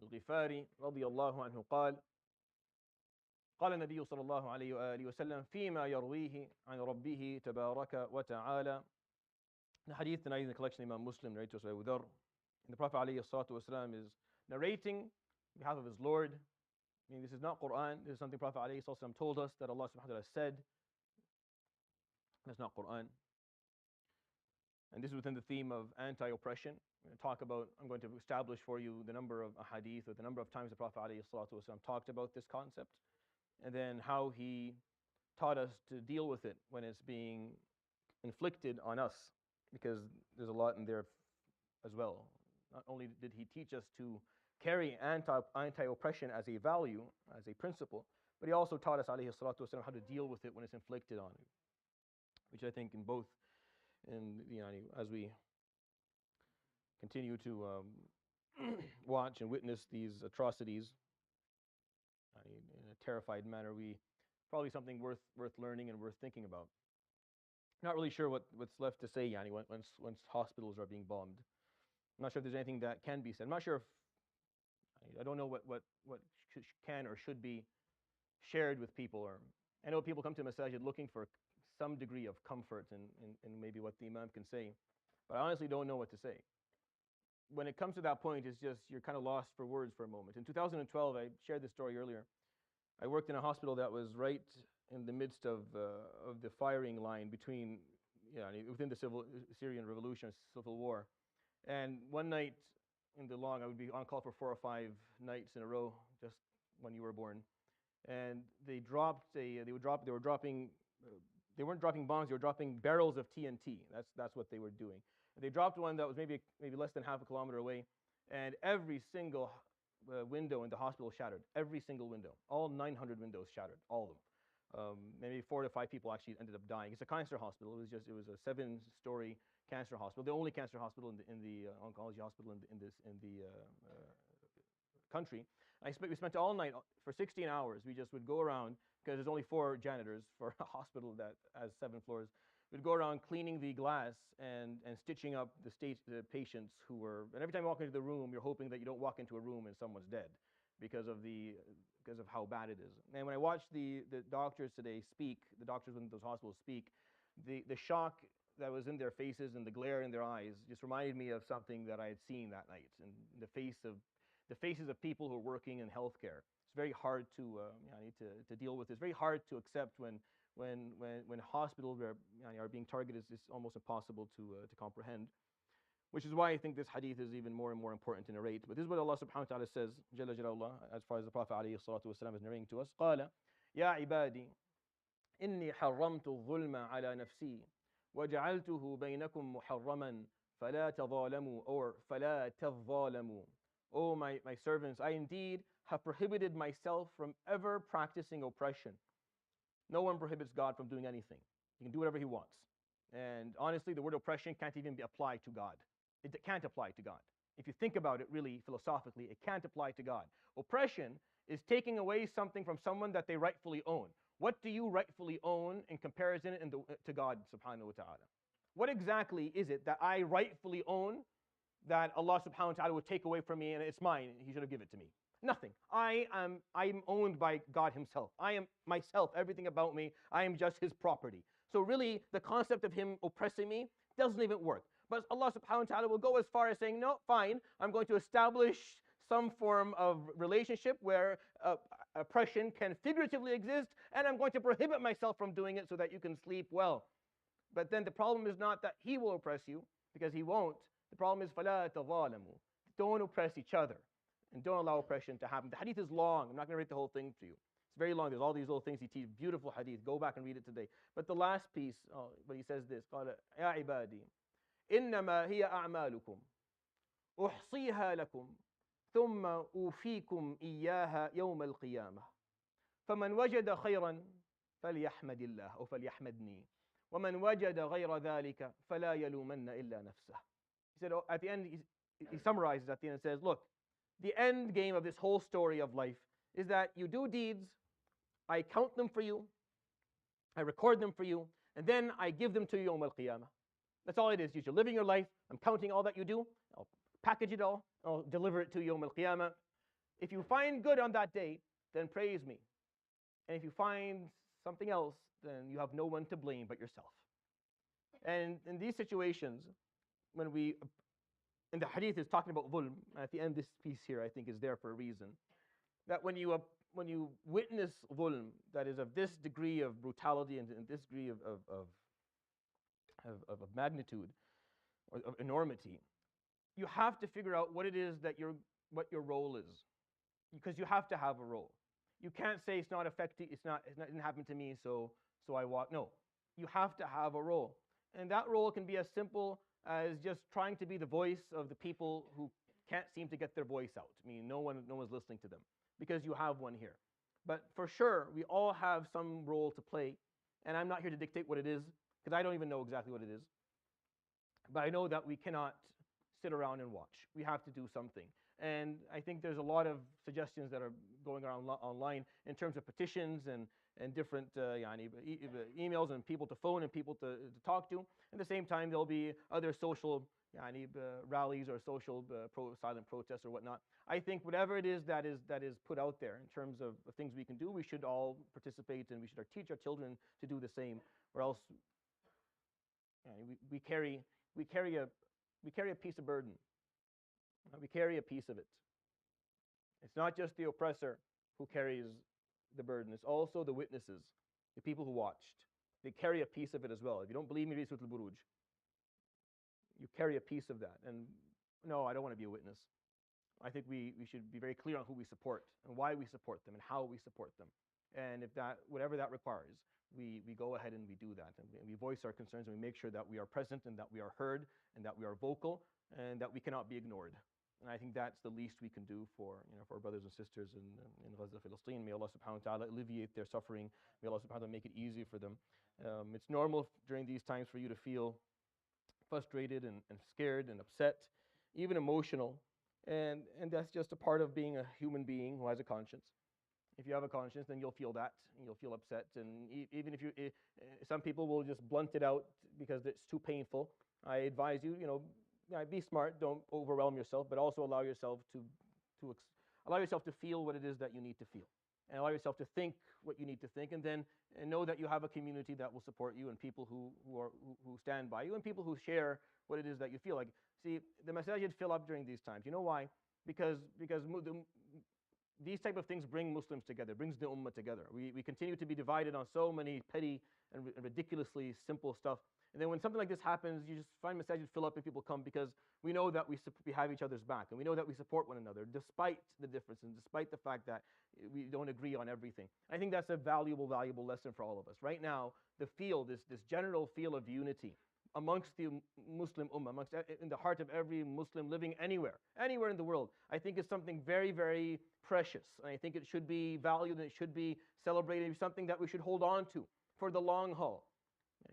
الغفاري رضي الله عنه قال النبي صلى الله عليه وآله وسلم فيما يرويه عن ربه تبارك وتعالى. The hadith tonight in the collection Imam Muslim narrated to us by Udar. And the Prophet عليه الصلاة والسلام is narrating on behalf of his Lord. I mean, this is not Quran. This is something Prophet عليه الصلاة والسلام told us that Allah subhanahu wa ta'ala said. That's not Quran. And this is within the theme of anti-oppression. I'm going to establish for you the number of ahadith, or the number of times the Prophet ﷺ talked about this concept, and then how he taught us to deal with it when it's being inflicted on us, because there's a lot in there as well. Not only did he teach us to carry anti-oppression as a value, as a principle, but he also taught us ﷺ how to deal with it when it's inflicted on you, which I think in both, as we continue to watch and witness these atrocities in a terrified manner, probably something worth learning and worth thinking about. Not really sure what's left to say, once hospitals are being bombed. I'm not sure if there's anything that can be said. I'm not sure if I don't know what can or should be shared with people. Or I know people come to masajid looking for some degree of comfort and maybe what the imam can say, but I honestly don't know what to say. When it comes to that point, it's just you're kind of lost for words for a moment. In 2012, I shared this story earlier. I worked in a hospital that was right in the midst of the firing line between, within the Syrian revolution, civil war. And one night in the long, I would be on call for 4 or 5 nights in a row, just when you were born. And they weren't dropping bombs, they were dropping barrels of TNT. That's what they were doing. And they dropped one that was maybe less than half a kilometer away, and every single window in the hospital shattered. Every single window. All 900 windows shattered, all of them. Maybe 4 to 5 people actually ended up dying. It's a cancer hospital. It was a 7-story cancer hospital, the only cancer hospital in the oncology hospital in the country. We spent all night for 16 hours. We just would go around, because there's only 4 janitors for a hospital that has 7 floors. We'd go around cleaning the glass and stitching up the patients who were. And every time you walk into the room, you're hoping that you don't walk into a room and someone's dead, because of how bad it is. And when I watched the doctors today speak, the doctors in those hospitals speak, the shock that was in their faces and the glare in their eyes just reminded me of something that I had seen that night, and the faces of people who are working in healthcare. It's very hard to deal with. It's very hard to accept when hospitals are being targeted. It's almost impossible to comprehend. Which is why I think this hadith is even more and more important to narrate. But this is what Allah subhanahu wa ta'ala says, Jalla Jalallah, as far as the Prophet عليه الصلاة والسلام is narrating to us. قال يا عبادي إني حرمت الظلم على نفسي وجعلته بينكم محرما فلا تظالموا, or فلا تظالموا. O my servants, I indeed have prohibited myself from ever practicing oppression. No one prohibits God from doing anything. He can do whatever he wants. And honestly, the word oppression can't even be applied to God. It can't apply to God. If you think about it really philosophically, it can't apply to God. Oppression is taking away something from someone that they rightfully own. What do you rightfully own in comparison to God subhanahu wa ta'ala? What exactly is it that I rightfully own that Allah subhanahu wa ta'ala would take away from me and it's mine, he should have given it to me? Nothing. I'm owned by God himself. I am myself, everything about me, I am just his property. So really, the concept of him oppressing me doesn't even work. But Allah subhanahu wa ta'ala will go as far as saying, no, fine, I'm going to establish some form of relationship where oppression can figuratively exist, and I'm going to prohibit myself from doing it so that you can sleep well. But then the problem is not that he will oppress you, because he won't. The problem is, فَلَا تَظَالَمُوا. Don't oppress each other, and don't allow oppression to happen. The hadith is long. I'm not going to read the whole thing to you. It's very long. There's all these little things he teaches. Beautiful hadith. Go back and read it today. But the last piece, when he says this, قال يا عبادي إنما هي أعمالكم أحصيها لكم ثم أوفيكم إياها يوم القيامة فمن وجد خيرا فليحمد الله أو فليحمدني ومن وجد غير ذلك فلا يلومن إلا نفسه. He said, at the end, he summarizes at the end and says, look, the end game of this whole story of life is that you do deeds, I count them for you, I record them for you, and then I give them to you Yawm al-Qiyamah. That's all it is. You're living your life, I'm counting all that you do, I'll package it all, I'll deliver it to you Yawm al-Qiyamah, If you find good on that day, then praise me. And if you find something else, then you have no one to blame but yourself. And in these situations, when and the hadith is talking about zulm, at the end this piece here I think is there for a reason, that when you witness zulm, that is of this degree of brutality and this degree of magnitude or of enormity, you have to figure out what it is that what your role is, because you have to have a role. You can't say it's not affecting, it didn't happen to me, so I walk. No, you have to have a role, and that role can be as simple as just trying to be the voice of the people who can't seem to get their voice out. I mean, no one's listening to them, because you have one here. But for sure, we all have some role to play, and I'm not here to dictate what it is, because I don't even know exactly what it is. But I know that we cannot sit around and watch. We have to do something. And I think there's a lot of suggestions that are going around online in terms of petitions and different emails and people to phone and people to talk to. At the same time, there'll be other social rallies or social silent protests or whatnot. I think whatever it is that is put out there in terms of things we can do, we should all participate, and we should teach our children to do the same, or else we carry a piece of burden. We carry a piece of it. It's not just the oppressor who carries the burden. It's also the witnesses, the people who watched. They carry a piece of it as well. If you don't believe me, read Surah Al-Buruj. You carry a piece of that. And no, I don't want to be a witness. I think we should be very clear on who we support and why we support them and how we support them. And if whatever that requires, we go ahead and we do that. And we voice our concerns, and we make sure that we are present and that we are heard and that we are vocal and that we cannot be ignored. And I think that's the least we can do for our brothers and sisters in Gaza, Palestine. May Allah subhanahu wa ta'ala alleviate their suffering. May Allah subhanahu wa ta'ala make it easy for them. It's normal during these times for you to feel frustrated and scared and upset, even emotional. And that's just a part of being a human being who has a conscience. If you have a conscience, then you'll feel that, and you'll feel upset. And even if some people will just blunt it out because it's too painful. I advise you, be smart, don't overwhelm yourself, but also allow yourself to feel what it is that you need to feel, and allow yourself to think what you need to think, and know that you have a community that will support you, and people who stand by you, and people who share what it is that you feel. Like, see, the masajid fill up during these times. You know why? Because these type of things bring Muslims together, brings the ummah together. We continue to be divided on so many petty and ridiculously simple stuff. And then when something like this happens, you just find masajid fill up and people come, because we know that we have each other's back, and we know that we support one another despite the difference and despite the fact that we don't agree on everything. I think that's a valuable lesson for all of us. Right now, the feel, this general feel of unity amongst the Muslim ummah, in the heart of every Muslim living anywhere in the world, I think is something very, very precious. And I think it should be valued, and it should be celebrated. It's something that we should hold on to for the long haul.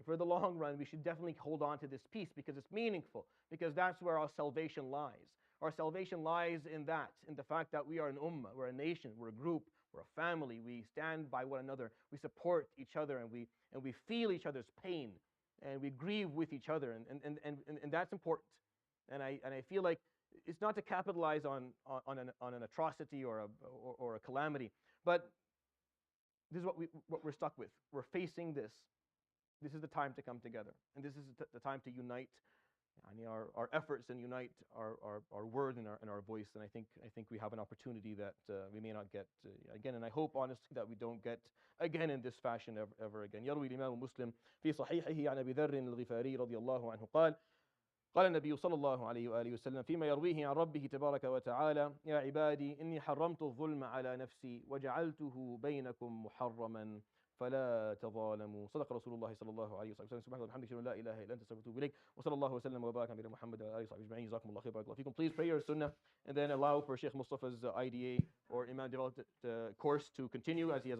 For the long run, we should definitely hold on to this peace, because it's meaningful, because that's where our salvation lies. Our salvation lies in the fact that we are an ummah, we're a nation, we're a group, we're a family. We stand by one another, we support each other, and we feel each other's pain, and we grieve with each other, and that's important. And I feel like it's not to capitalize on an atrocity or a calamity, but this is what we're stuck with. We're facing this. This is the time to come together, and this is the time to unite our efforts and unite our word and our voice. And I think we have an opportunity that we may not get again. And I hope honestly that we don't get again in this fashion ever again. يروي الإمام مسلم في صحيحه عن أبي ذر الغفاري رضي الله عنه قال النبي صلى الله عليه وآله وسلم فيما يرويه عن ربه تبارك وتعالى يا عبادي إني حرمت الظلم على نفسي وجعلته بينكم محرما فلا تظالموا. صدق رسول الله صلى الله عليه وسلم. سبحانك وبحمدك لا إله إلا أنت أستغفرك إليك وصلى الله وسلم وبارك على محمد وآله وصحبه أجمعين. جزاكم الله خير. بارك الله فيكم. Please pray your sunnah, and then allow for Sheikh Mustafa's IDA or Imam developed course to continue as he has